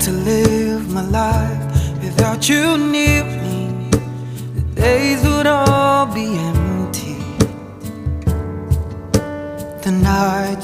to live my life without you near me. The days would all be empty. The night